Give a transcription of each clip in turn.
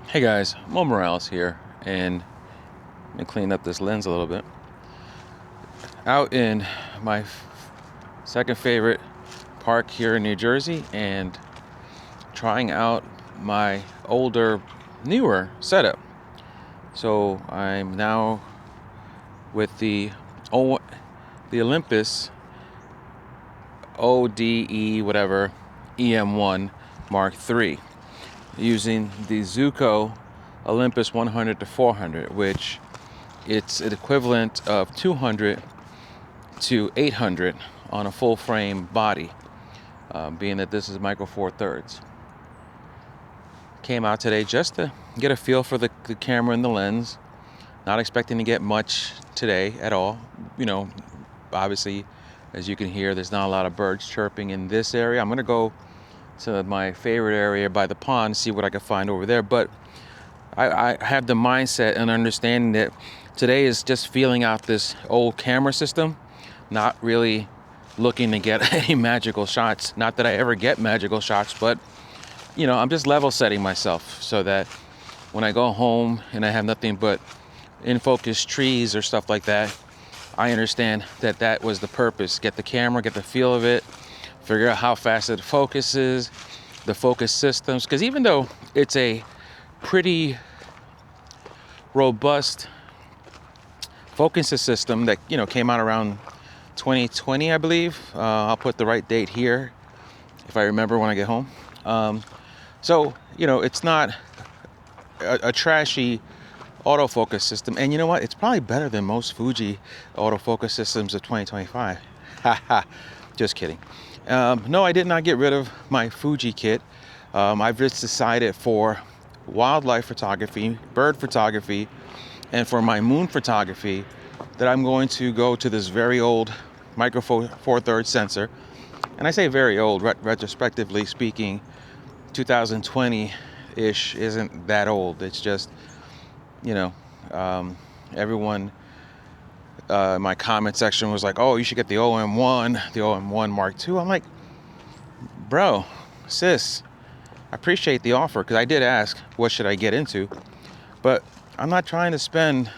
Hey guys, Mo Morales here, and let me clean up this lens a little bit. Out in my second favorite park here in New Jersey, and trying out my older, newer setup. So I'm now with the Olympus ODE whatever EM1 MKIII, using the Zuiko Olympus 100 to 400, which it's an equivalent of 200 to 800 on a full frame body, being that this is micro four thirds. Came out today just to get a feel for the camera and the lens. Not expecting to get much today at all. You know, obviously, as you can hear, there's not a lot of birds chirping in this area. I'm gonna go to my favorite area by the pond, see what I can find over there. But I have the mindset and understanding that today is just feeling out this old camera system, not really looking to get any magical shots. Not that I ever get magical shots, but you know, I'm just level setting myself so that when I go home and I have nothing but in focus trees or stuff like that, I understand that that was the purpose. Get the camera, get the feel of it, figure out how fast it focuses, the focus systems. Because even though it's a pretty robust focus system that, you know, came out around 2020, I believe. I'll put the right date here if I remember when I get home. So, you know, it's not a trashy autofocus system. And you know what? It's probably better than most Fuji autofocus systems of 2025. Haha, just kidding. No, I did not get rid of my Fuji kit. I've just decided for wildlife photography, bird photography, and for my moon photography that I'm going to go to this very old micro four thirds sensor. And I say very old, retrospectively speaking, 2020-ish isn't that old. It's just, you know, everyone in my comment section was like, oh, you should get the OM1, the OM1 Mark II. I'm like, bro, sis, I appreciate the offer, because I did ask, what should I get into? But I'm not trying to spend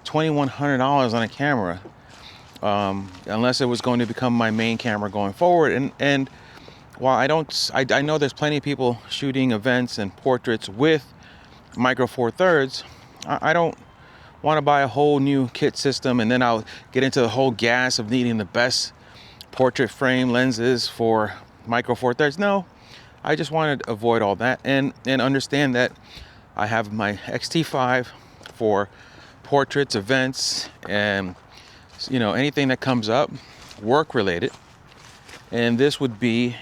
$2,100 on a camera, unless it was going to become my main camera going forward. And while I know there's plenty of people shooting events and portraits with micro four thirds, I don't want to buy a whole new kit system, and then I'll get into the whole gas of needing the best portrait frame lenses for micro four thirds. No, I just want to avoid all that and understand that I have my X-T5 for portraits, events, and, you know, anything that comes up work related. And this would be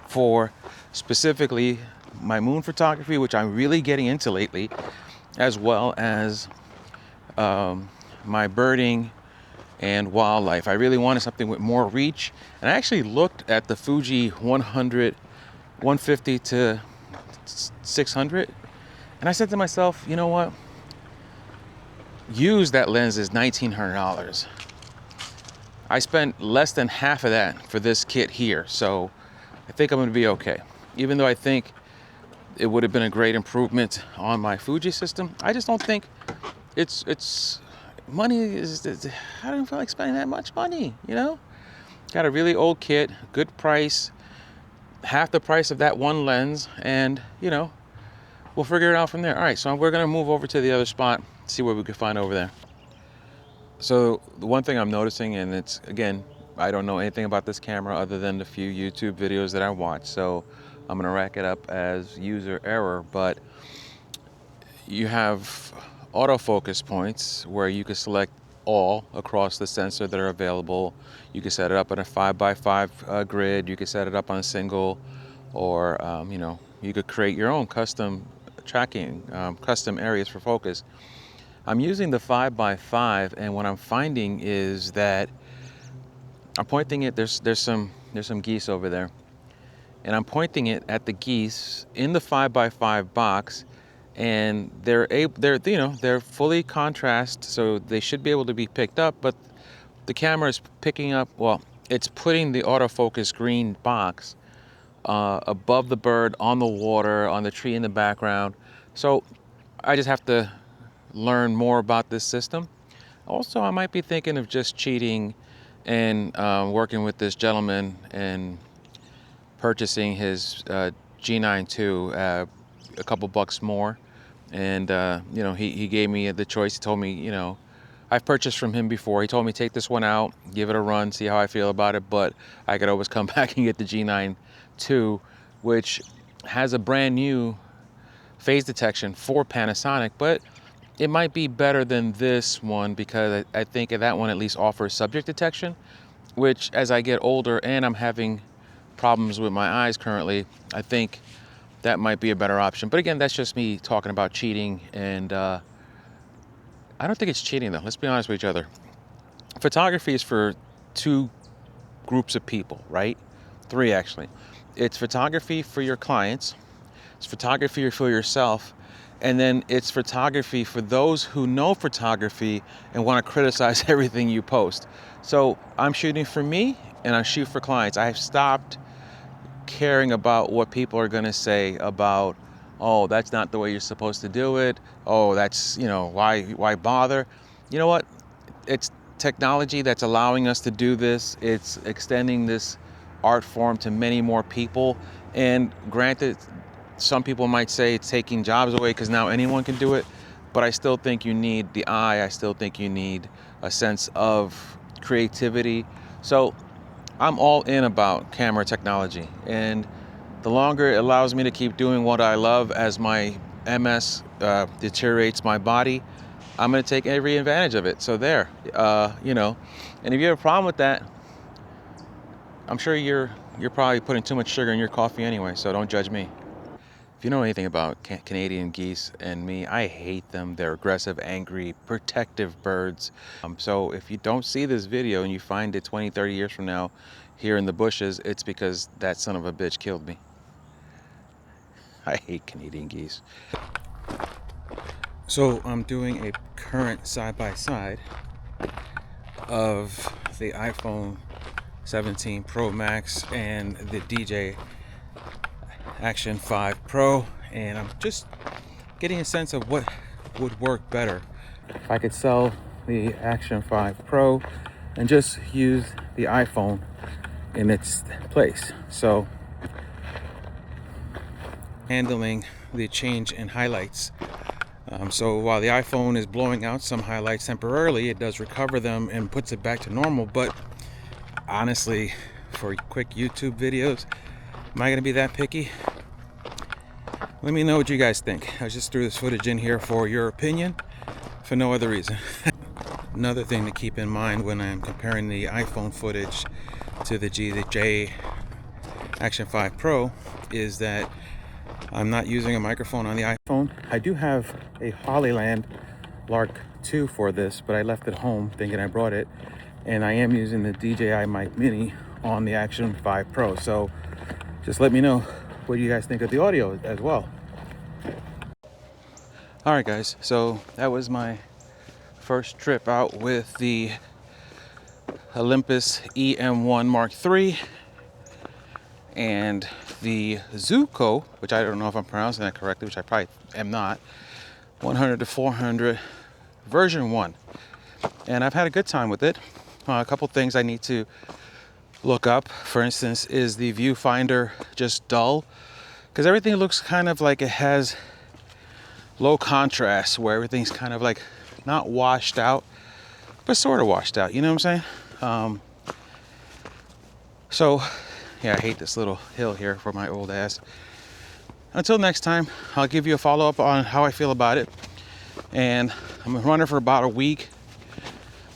for specifically my moon photography, which I'm really getting into lately, as well as my birding and wildlife. I really wanted something with more reach, and I actually looked at the Fuji 100, 150 to 600, and I said to myself, you know what? Used, that lens is $1,900. I spent less than half of that for this kit here, so I think I'm going to be okay. Even though I think it would have been a great improvement on my Fuji system, I just don't think it's money is. I don't feel like spending that much money. You know, got a really old kit, good price, half the price of that one lens, and you know, we'll figure it out from there. All right, so we're gonna move over to the other spot, see what we can find over there. So the one thing I'm noticing, and it's, again, I don't know anything about this camera other than the few YouTube videos that I watch, so I'm gonna rack it up as user error, but you have autofocus points where you can select all across the sensor that are available. You can set it up on a 5x5 grid, you can set it up on a single, or you know, you could create your own custom tracking, custom areas for focus. I'm using the 5x5, and what I'm finding is that I'm pointing it, there's some geese over there, and I'm pointing it at the geese in the 5x5 box, and they're fully contrast, so they should be able to be picked up, but the camera is picking up, well, it's putting the autofocus green box above the bird, on the water, on the tree in the background, So I just have to learn more about this system. Also, I might be thinking of just cheating and working with this gentleman and purchasing his G9 II, a couple bucks more. And you know, he gave me the choice. He told me, you know, I've purchased from him before. He told me take this one out, give it a run, see how I feel about it, but I could always come back and get the G9 II, which has a brand new phase detection for Panasonic, but it might be better than this one because I think that one at least offers subject detection, which as I get older and I'm having problems with my eyes currently, I think that might be a better option. But again, that's just me talking about cheating, and I don't think it's cheating though. Let's be honest with each other. Photography is for two groups of people, right? Three actually. It's photography for your clients, it's photography for yourself, and then it's photography for those who know photography and want to criticize everything you post. So I'm shooting for me and I shoot for clients. I have stopped caring about what people are going to say about, oh, that's not the way you're supposed to do it. Oh, that's, you know, why bother? You know what? It's technology that's allowing us to do this. It's extending this art form to many more people. And granted, some people might say it's taking jobs away because now anyone can do it, but I still think you need the eye. I still think you need a sense of creativity. So I'm all in about camera technology, and the longer it allows me to keep doing what I love as my MS deteriorates my body, I'm going to take every advantage of it. So there, you know, and if you have a problem with that, I'm sure you're probably putting too much sugar in your coffee anyway, so don't judge me. If you know anything about Canadian geese and me, I hate them. They're aggressive, angry, protective birds. So if you don't see this video and you find it 20, 30 years from now here in the bushes, it's because that son of a bitch killed me. I hate Canadian geese. So I'm doing a current side-by-side of the iPhone 17 Pro Max and the DJI Action 5 Pro, and I'm just getting a sense of what would work better. If I could sell the Action 5 Pro and just use the iPhone in its place. So handling the change in highlights. So while the iPhone is blowing out some highlights temporarily, it does recover them and puts it back to normal. But honestly, for quick YouTube videos, am I going to be that picky? Let me know what you guys think. I just threw this footage in here for your opinion, for no other reason. Another thing to keep in mind when I'm comparing the iPhone footage to the DJI Action 5 Pro is that I'm not using a microphone on the iPhone. I do have a Hollyland Lark 2 for this, but I left it home thinking I brought it. And I am using the DJI Mic Mini on the Action 5 Pro. So just let me know what do you guys think of the audio as well. All right, guys, so that was my first trip out with the Olympus EM1 MKIII and the Zuko, which I don't know if I'm pronouncing that correctly, which I probably am not, 100 to 400 version 1. And I've had a good time with it. A couple things I need to look up, for instance, is the viewfinder just dull? Because everything looks kind of like it has low contrast, where everything's kind of like not washed out, but sort of washed out, you know what I'm saying? So yeah, I hate this little hill here for my old ass. Until next time, I'll give you a follow-up on how I feel about it. And I'm a runner for about a week.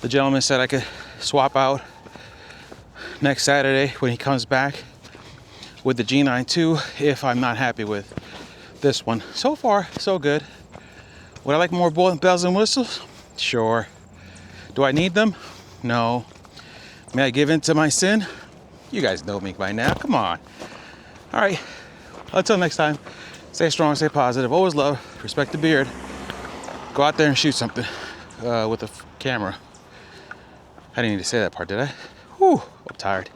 The gentleman said I could swap out next Saturday when he comes back with the G9 II if I'm not happy with this one. So far, so good. Would I like more bells and whistles? Sure. Do I need them? No. May I give in to my sin? You guys know me by now. Come on. All right. Until next time, stay strong, stay positive. Always love, respect the beard. Go out there and shoot something with a camera. I didn't need to say that part, did I? Whew, I'm tired.